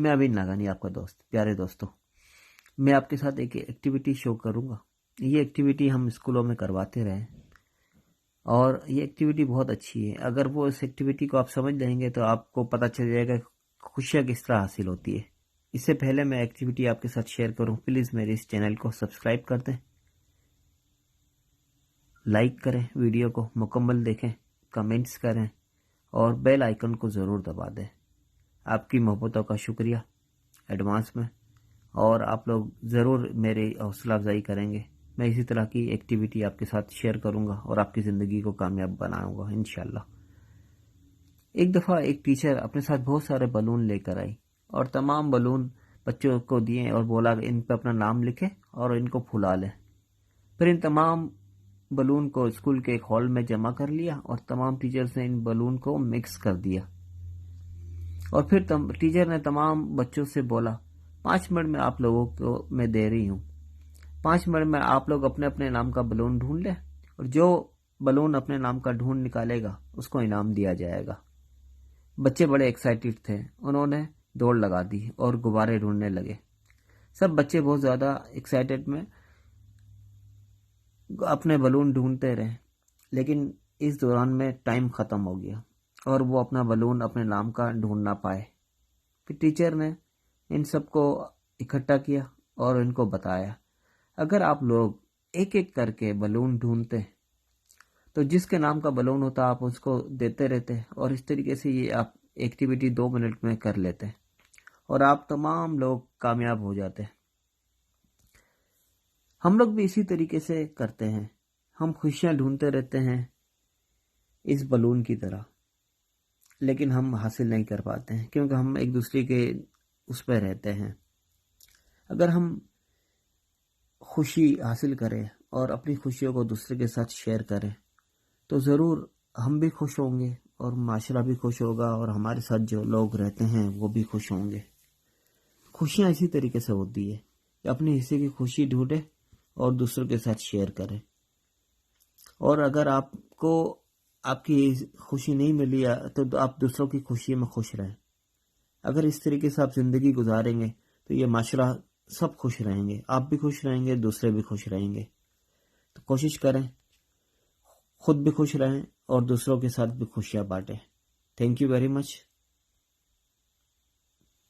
मैं अभी नागानी, आपका दोस्त। प्यारे दोस्तों, मैं आपके साथ एक एक्टिविटी शो करूंगा। ये एक्टिविटी हम स्कूलों में करवाते रहे और ये एक्टिविटी बहुत अच्छी है। अगर वो इस एक्टिविटी को आप समझ लेंगे तो आपको पता चल जाएगा खुशियाँ किस तरह हासिल होती है। इससे पहले मैं एक्टिविटी आपके साथ शेयर करूं, प्लीज़ मेरे इस चैनल को सब्सक्राइब कर दें, लाइक करें, वीडियो को मुकम्मल देखें, कमेंट्स करें और बेल आइकन को ज़रूर दबा दें। आपकी मोहब्बतों का शुक्रिया एडवांस में, और आप लोग ज़रूर मेरी हौसला अफजाई करेंगे। मैं इसी तरह की एक्टिविटी आपके साथ शेयर करूंगा और आपकी ज़िंदगी को कामयाब बनाऊंगा इंशाल्लाह। एक दफ़ा एक टीचर अपने साथ बहुत सारे बलून लेकर आई और तमाम बलून बच्चों को दिए और बोला कि इन पर अपना नाम लिखें और इनको फुला लें। फिर इन तमाम बलून को स्कूल के एक हॉल में जमा कर लिया और तमाम टीचर्स ने इन बलून को मिक्स कर दिया। और फिर टीचर ने तमाम बच्चों से बोला, 5 मिनट में आप लोगों को मैं दे रही हूँ। 5 मिनट में आप लोग अपने अपने नाम का बलून ढूंढ लें और जो बलून अपने नाम का ढूंढ निकालेगा उसको इनाम दिया जाएगा। बच्चे बड़े एक्साइटेड थे, उन्होंने दौड़ लगा दी और गुब्बारे ढूंढने लगे। सब बच्चे बहुत ज़्यादा एक्साइटेड में अपने बलून ढूंढते रहे, लेकिन इस दौरान में टाइम ख़त्म हो गया और वो अपना बलून अपने नाम का ढूंढ ना पाए। फिर टीचर ने इन सबको इकट्ठा किया और इनको बताया, अगर आप लोग एक एक करके बलून ढूंढते तो जिसके नाम का बलून होता आप उसको देते रहते, और इस तरीके से ये आप एक्टिविटी 2 मिनट में कर लेते और आप तमाम लोग कामयाब हो जाते। हम लोग भी इसी तरीके से करते हैं, हम खुशियां ढूंढते रहते हैं इस बलून की तरह, लेकिन हम हासिल नहीं कर पाते हैं क्योंकि हम एक दूसरे के उस पर रहते हैं। अगर हम खुशी हासिल करें और अपनी खुशियों को दूसरे के साथ शेयर करें तो ज़रूर हम भी खुश होंगे और माशरा भी खुश होगा और हमारे साथ जो लोग रहते हैं वो भी खुश होंगे। खुशियाँ इसी तरीके से होती है कि अपने हिस्से की खुशी ढूंढे और दूसरों के साथ शेयर करें। और अगर आपको आपकी खुशी नहीं मिली तो आप दूसरों की खुशी में खुश रहें। अगर इस तरीके से आप ज़िंदगी गुजारेंगे तो ये माशरा सब खुश रहेंगे, आप भी खुश रहेंगे, दूसरे भी खुश रहेंगे। तो कोशिश करें खुद भी खुश रहें और दूसरों के साथ भी खुशियाँ बांटें। Thank you very much.